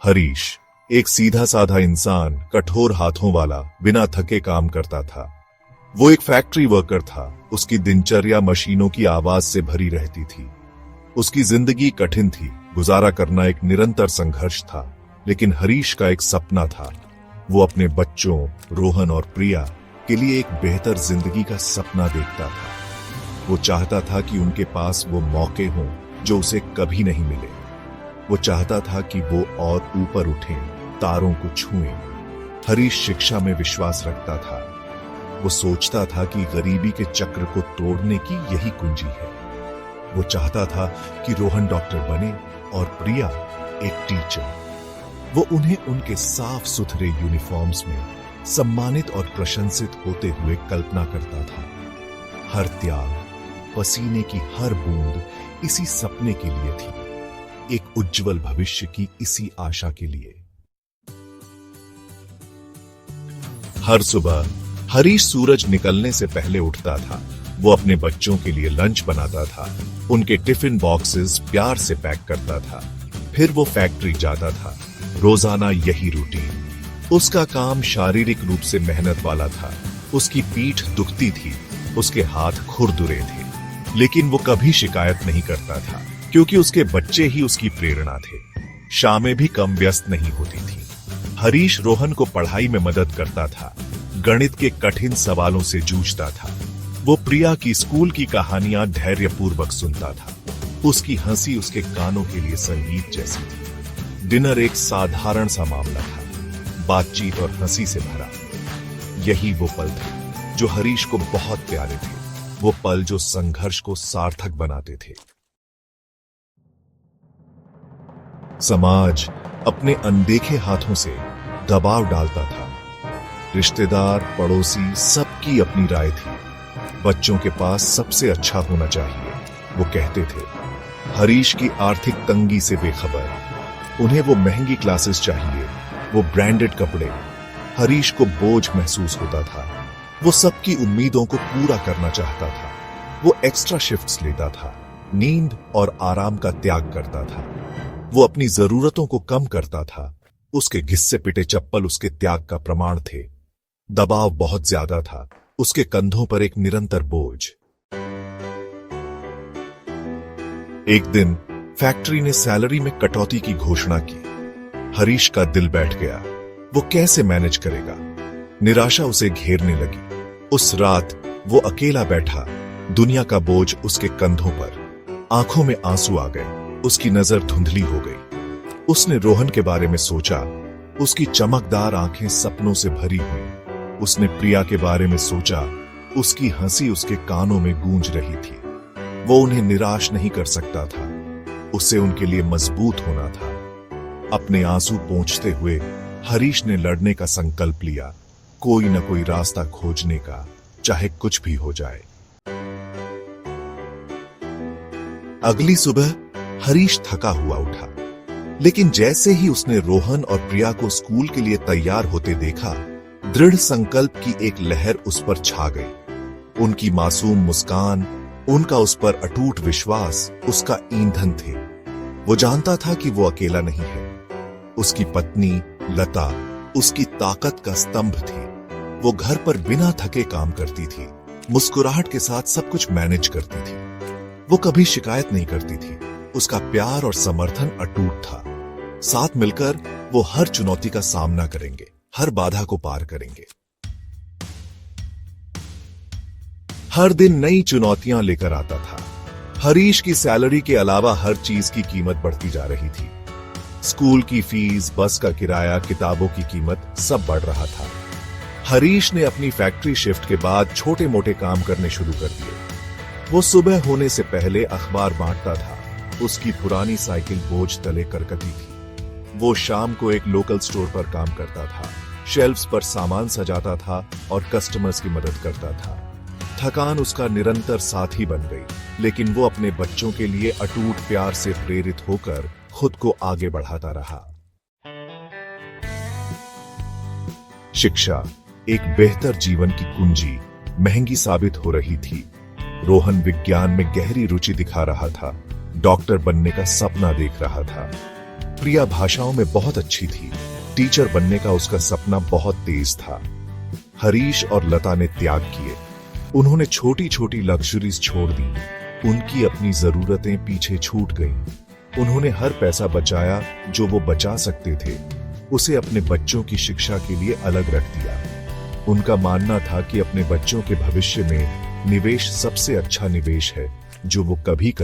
हरीश एक सीधा साधा इंसान, कठोर हाथों वाला, बिना थके काम करता था। वो एक फैक्ट्री वर्कर था। उसकी दिनचर्या मशीनों की आवाज से भरी रहती थी। उसकी जिंदगी कठिन थी, गुजारा करना एक निरंतर संघर्ष था। लेकिन हरीश का एक सपना था। वो अपने बच्चों रोहन और प्रिया के लिए एक बेहतर जिंदगी का सपना देखता था। वो चाहता था कि उनके पास वो मौके हों जो उसे कभी नहीं मिले। वो चाहता था कि वो और ऊपर उठें, तारों को छुएं। हरीश शिक्षा में विश्वास रखता था। वो सोचता था कि गरीबी के चक्र को तोड़ने की यही कुंजी है। वो चाहता था कि रोहन डॉक्टर बने और प्रिया एक टीचर। वो उन्हें उनके साफ सुथरे यूनिफॉर्म्स में सम्मानित और प्रशंसित होते हुए कल्पना करता था। हर त्याग, पसीने की हर बूंद इसी सपने के लिए थी, एक उज्जवल भविष्य की इसी आशा के लिए। हर सुबह हरीश सूरज निकलने से पहले उठता था। वो अपने बच्चों के लिए लंच बनाता था, उनके टिफिन बॉक्सेस प्यार से पैक करता था। फिर वो फैक्ट्री जाता था। रोजाना यही रूटीन। उसका काम शारीरिक रूप से मेहनत वाला था। उसकी पीठ दुखती थी, उसके हाथ खुरदुरे थे, लेकिन वो कभी शिकायत नहीं करता था, क्योंकि उसके बच्चे ही उसकी प्रेरणा थे। शामें भी कम व्यस्त नहीं होती थी। हरीश रोहन को पढ़ाई में मदद करता था, गणित के कठिन सवालों से जूझता था। वो प्रिया की स्कूल की कहानियां धैर्यपूर्वक सुनता था। उसकी हंसी उसके कानों के लिए संगीत जैसी थी। डिनर एक साधारण सा मामला था, बातचीत और हंसी से भरा। यही वो पल थे जो हरीश को बहुत प्यारे थे, वो पल जो संघर्ष को सार्थक बनाते थे। समाज अपने अनदेखे हाथों से दबाव डालता था। रिश्तेदार, पड़ोसी, सबकी अपनी राय थी। बच्चों के पास सबसे अच्छा होना चाहिए, वो कहते थे। हरीश की आर्थिक तंगी से बेखबर। उन्हें वो महंगी क्लासेस चाहिए, वो ब्रांडेड कपड़े। हरीश को बोझ महसूस होता था। वो सबकी उम्मीदों को पूरा करना चाहता था। वो एक्स्ट्रा शिफ्ट्स लेता था, नींद और आराम का त्याग करता था। वो अपनी जरूरतों को कम करता था। उसके घिस्से पिटे चप्पल उसके त्याग का प्रमाण थे। दबाव बहुत ज्यादा था, उसके कंधों पर एक निरंतर बोझ। एक दिन फैक्ट्री ने सैलरी में कटौती की घोषणा की। हरीश का दिल बैठ गया। वो कैसे मैनेज करेगा? निराशा उसे घेरने लगी। उस रात वो अकेला बैठा, दुनिया का बोझ उसके कंधों पर। आंखों में आंसू आ गए, उसकी नजर धुंधली हो गई। उसने रोहन के बारे में सोचा। उसकी चमकदार आंखें सपनों से भरी हुई। उसने प्रिया के बारे में सोचा। उसकी हंसी उसके कानों में गूंज रही थी। वो उन्हें निराश नहीं कर सकता था, उसे उनके लिए मजबूत होना था। अपने आंसू पोंछते हुए हरीश ने लड़ने का संकल्प लिया, कोई न कोई रास्ता खोजने का, चाहे कुछ भी हो जाए। अगली सुबह हरीश थका हुआ उठा, लेकिन जैसे ही उसने रोहन और प्रिया को स्कूल के लिए तैयार होते देखा, दृढ़ संकल्प की एक लहर उस पर छा गई। उनकी मासूम मुस्कान, उनका उस पर अटूट विश्वास उसका ईंधन थे। वो जानता था कि वो अकेला नहीं है। उसकी पत्नी लता उसकी ताकत का स्तंभ थी। वो घर पर बिना थके काम करती थी, मुस्कुराहट के साथ सब कुछ मैनेज करती थी। वो कभी शिकायत नहीं करती थी। उसका प्यार और समर्थन अटूट था। साथ मिलकर वो हर चुनौती का सामना करेंगे, हर बाधा को पार करेंगे। हर दिन नई चुनौतियां लेकर आता था। हरीश की सैलरी के अलावा हर चीज की कीमत बढ़ती जा रही थी। स्कूल की फीस, बस का किराया, किताबों की कीमत, सब बढ़ रहा था। हरीश ने अपनी फैक्ट्री शिफ्ट के बाद छोटे मोटे काम करने शुरू कर दिए। वो सुबह होने से पहले अखबार बांटता था। उसकी पुरानी साइकिल बोझ तले करकती थी। वो शाम को एक लोकल स्टोर पर काम करता था, शेल्फ्स पर सामान सजाता था और कस्टमर्स की मदद करता था। थकान उसका निरंतर साथी बन गई, लेकिन वो अपने बच्चों के लिए अटूट प्यार से प्रेरित होकर खुद को आगे बढ़ाता रहा। शिक्षा एक बेहतर जीवन की कुंजी महंगी साबित हो रही थी। रोहन विज्ञान में गहरी रुचि दिखा रहा था, डॉक्टर बनने का सपना देख रहा था। प्रिया भाषाओं में बहुत अच्छी थी। टीचर बनने का उसका सपना बहुत तेज था। हरीश और लता ने त्याग किए। उन्होंने छोटी छोटी लग्जरीज छोड़ दी। उनकी अपनी जरूरतें पीछे छूट गईं। उन्होंने हर पैसा बचाया जो वो बचा सकते थे। उसे अपने बच्चों की शिक्षा के लिए अलग रख दिया। उनका मानना था कि अपने बच्चों के भविष्य में निवेश सबसे अच्छा निवेश है जो वो कभी कर